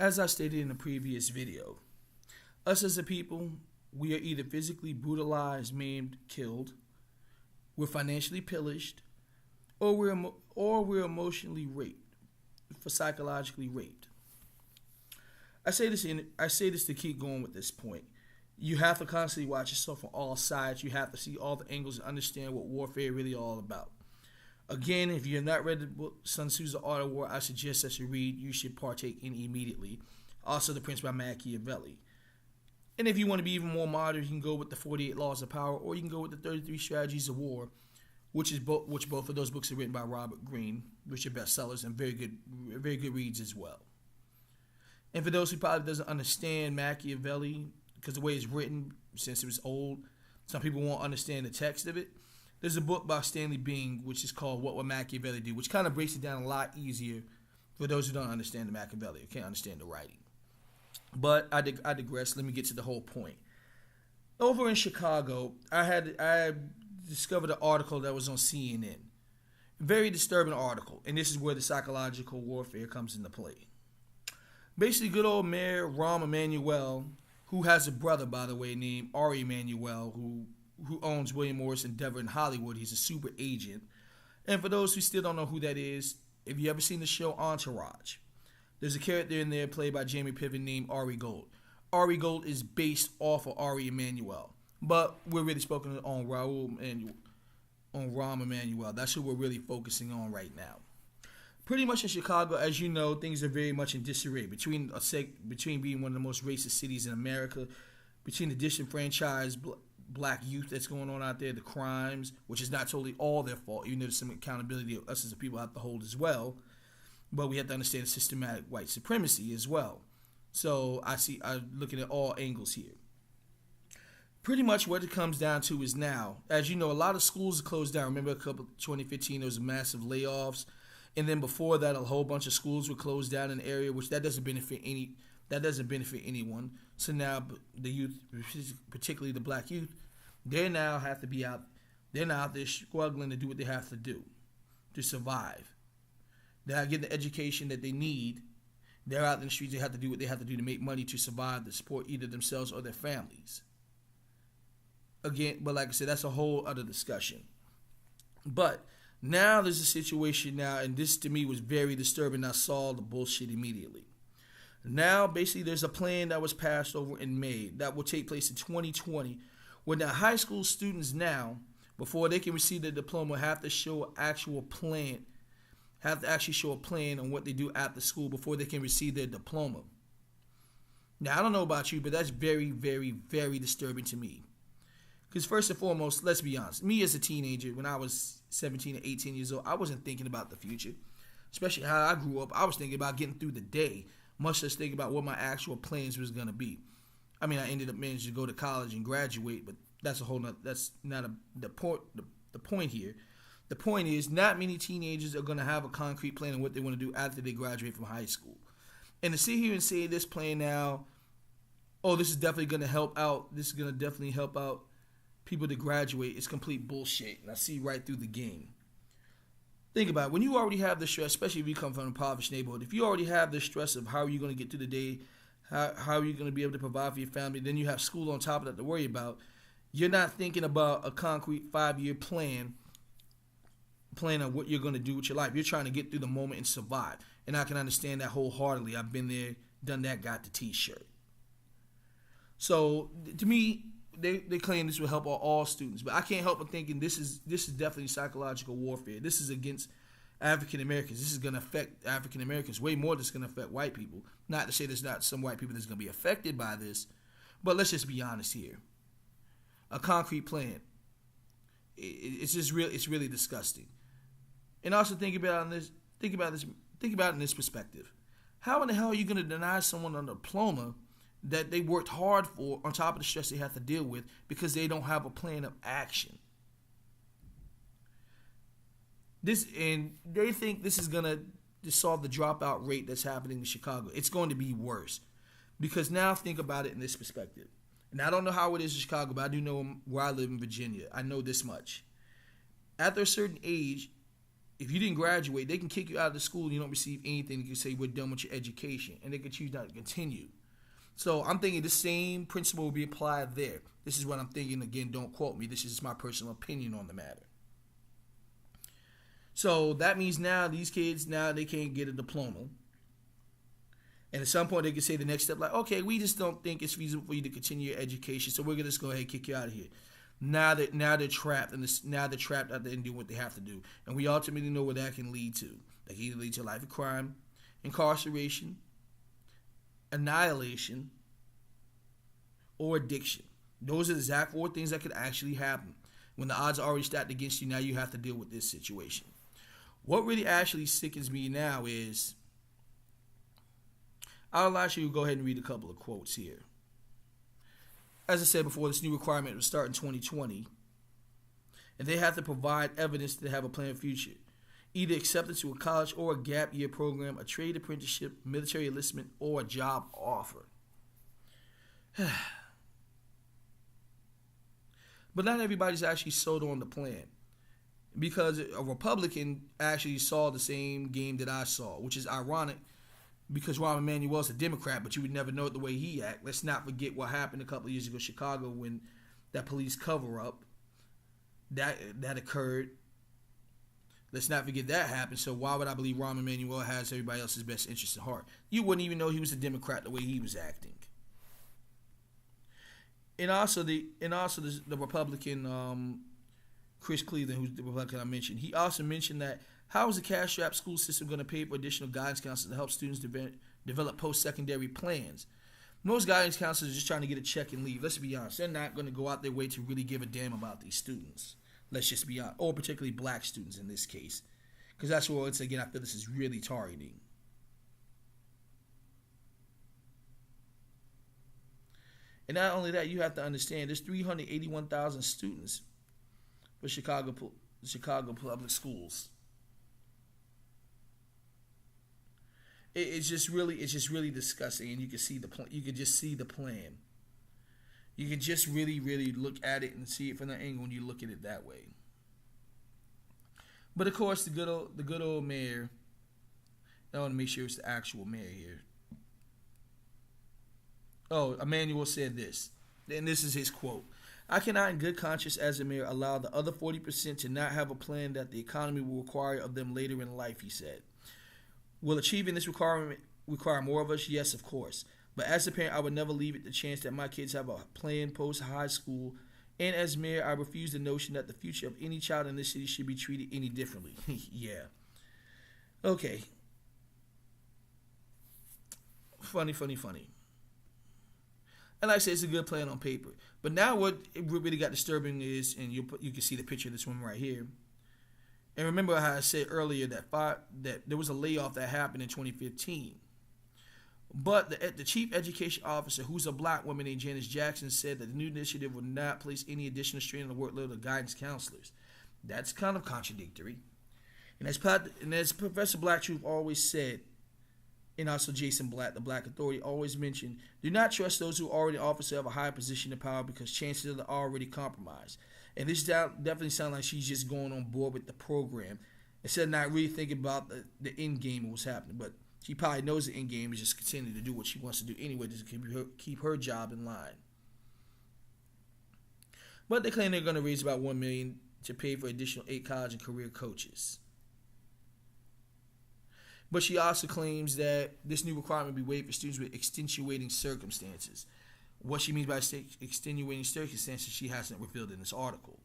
As I stated in a previous video, us as a people, we are either physically brutalized, maimed, killed, we're financially pillaged, or we're emotionally raped, for psychologically raped. I say this to keep going with this point. You have to constantly watch yourself from all sides. You have to see all the angles and understand what warfare really all about. Again, if you have not read the book Sun Tzu's The Art of War, I suggest that you should partake in immediately. Also, The Prince by Machiavelli. And if you want to be even more modern, you can go with the 48 Laws of Power, or you can go with the 33 Strategies of War, which both of those books are written by Robert Greene, which are bestsellers and very good reads as well. And for those who probably doesn't understand Machiavelli, because the way it's written, since it was old, some people won't understand the text of it. There's a book by Stanley Bing, which is called What Would Machiavelli Do, which kind of breaks it down a lot easier for those who don't understand the Machiavelli or can't understand the writing. But I digress. Let me get to the whole point. Over in Chicago, I discovered an article that was on CNN. Very disturbing article, and this is where the psychological warfare comes into play. Basically, good old Mayor Rahm Emanuel, who has a brother, by the way, named Ari Emanuel, who owns William Morris Endeavor in Hollywood. He's a super agent. And for those who still don't know who that is, if you ever seen the show Entourage, there's a character in there played by Jamie Piven named Ari Gold. Ari Gold is based off of Ari Emanuel. But we're really focusing on Rahm Emanuel. That's who we're really focusing on right now. Pretty much in Chicago, as you know, things are very much in disarray between being one of the most racist cities in America, between the disenfranchised black youth that's going on out there, the crimes, which is not totally all their fault, even though there's some accountability of us as a people have to hold as well. But we have to understand systematic white supremacy as well. So I'm looking at all angles here. Pretty much what it comes down to is now, as you know, a lot of schools are closed down. Remember 2015, there was massive layoffs. And then before that, a whole bunch of schools were closed down in the area, which that doesn't benefit anyone. So now the youth, particularly the black youth, they now have to be out. They're now out there struggling to do what they have to do to survive. They're not getting the education that they need. They're out in the streets. They have to do what they have to do to make money to survive, to support either themselves or their families. Again, but like I said, that's a whole other discussion. But now there's a situation now, and this to me was very disturbing. I saw the bullshit immediately. Now, basically, there's a plan that was passed over in May that will take place in 2020, where now high school students now, before they can receive their diploma, have to actually show a plan on what they do after school before they can receive their diploma. Now, I don't know about you, but that's very, very, very disturbing to me. Because first and foremost, let's be honest, me as a teenager, when I was 17 or 18 years old, I wasn't thinking about the future. Especially how I grew up, I was thinking about getting through the day, much less thinking about what my actual plans was going to be. I mean, I ended up managing to go to college and graduate, but that's not the point here. The point is, not many teenagers are going to have a concrete plan on what they want to do after they graduate from high school. And to sit here and say this plan now, oh, this is definitely going to help out, people to graduate, is complete bullshit. And I see right through the game. Think about it. When you already have the stress, especially if you come from an impoverished neighborhood, if you already have the stress of how are you going to get through the day, how are you going to be able to provide for your family, then you have school on top of that to worry about, you're not thinking about a concrete 5-year plan on what you're going to do with your life. You're trying to get through the moment and survive. And I can understand that wholeheartedly. I've been there, done that, got the t-shirt. So, to me, they claim this will help all students, but I can't help but thinking this is definitely psychological warfare. This is against African Americans. This is going to affect African Americans way more than it's going to affect white people. Not to say there's not some white people that's going to be affected by this, but let's just be honest here. A concrete plan. It's really disgusting. And also think about it in this perspective. How in the hell are you going to deny someone a diploma that they worked hard for, on top of the stress they have to deal with, because they don't have a plan of action? And they think this is going to solve the dropout rate that's happening in Chicago. It's going to be worse. Because now think about it in this perspective. And I don't know how it is in Chicago, but I do know where I live in Virginia. I know this much. After a certain age, if you didn't graduate, they can kick you out of the school and you don't receive anything. You can say we're done with your education, and they can choose not to continue. So I'm thinking the same principle will be applied there. This is what I'm thinking. Again, don't quote me. This is my personal opinion on the matter. So that means now these kids, now they can't get a diploma. And at some point they can say the next step, like, okay, we just don't think it's feasible for you to continue your education, so we're gonna just go ahead and kick you out of here. Now they're trapped, and now they're trapped out there and doing what they have to do. And we ultimately know what that can lead to. That can either lead to a life of crime, incarceration, annihilation, or addiction. Those are the exact 4 things that could actually happen. When the odds are already stacked against you, now you have to deal with this situation. What really actually sickens me now is, I'll actually go ahead and read a couple of quotes here. As I said before, this new requirement will start in 2020, and they have to provide evidence to have a planned future. Either acceptance to a college or a gap year program, a trade apprenticeship, military enlistment, or a job offer. But not everybody's actually sold on the plan, because a Republican actually saw the same game that I saw, which is ironic because Rahm Emanuel's a Democrat, but you would never know it the way he acts. Let's not forget what happened a couple of years ago in Chicago when that police cover-up that occurred. Let's not forget that happened. So why would I believe Rahm Emanuel has everybody else's best interest at heart? You wouldn't even know he was a Democrat the way he was acting. And also the Republican Chris Cleveland, who's the Republican I mentioned, he also mentioned that how is the cash-strapped school system going to pay for additional guidance counselors to help students develop post-secondary plans? Most guidance counselors are just trying to get a check and leave. Let's be honest. They're not going to go out their way to really give a damn about these students. Let's just be honest. Or particularly black students in this case. Because that's what, once again, I feel this is really targeting. And not only that, you have to understand there's 381,000 students for Chicago public schools. It's just really disgusting, and you can see the plan. You can just see the plan. You can just really look at it and see it from that angle when you look at it that way. But of course, the good old mayor. I want to make sure it's the actual mayor here. Oh, Emanuel said this, and this is his quote. I cannot in good conscience as a mayor allow the other 40% to not have a plan that the economy will require of them later in life, he said. Will achieving this requirement require more of us? Yes, of course. But as a parent, I would never leave it the chance that my kids have a plan post-high school. And as mayor, I refuse the notion that the future of any child in this city should be treated any differently. Yeah. Okay. Funny. And like I said, it's a good plan on paper. But now what really got disturbing is, and you can see the picture of this one right here. And remember how I said earlier that there was a layoff that happened in 2015. But the chief education officer, who's a black woman named Janice Jackson, said that the new initiative would not place any additional strain on the workload of guidance counselors. That's kind of contradictory. And as Professor Blacktruth always said, and also Jason Black, the Black Authority, always mentioned, do not trust those who are already officers of a high position of power because chances are already compromised. And this definitely sounds like she's just going on board with the program instead of not really thinking about the end game of what's happening. But she probably knows the end game is just continuing to do what she wants to do anyway to keep her job in line. But they claim they're going to raise about $1 million to pay for additional 8 college and career coaches. But she also claims that this new requirement will be waived for students with extenuating circumstances. What she means by extenuating circumstances, she hasn't revealed in this article.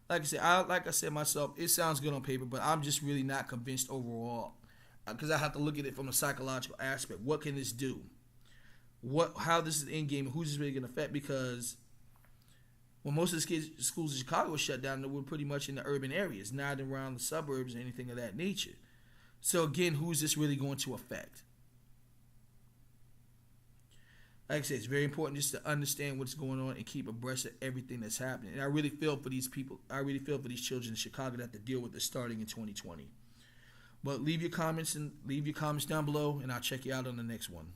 Like I said myself, it sounds good on paper, but I'm just really not convinced overall because I have to look at it from a psychological aspect. What can this do? How this is the end game? Who's this really going to affect? Because when most of the schools in Chicago were shut down, they were pretty much in the urban areas, not around the suburbs or anything of that nature. So again, who's this really going to affect? Like I said, it's very important just to understand what's going on and keep abreast of everything that's happening. And I really feel for these people. I really feel for these children in Chicago that have to deal with this starting in 2020. But leave your comments down below, and I'll check you out on the next one.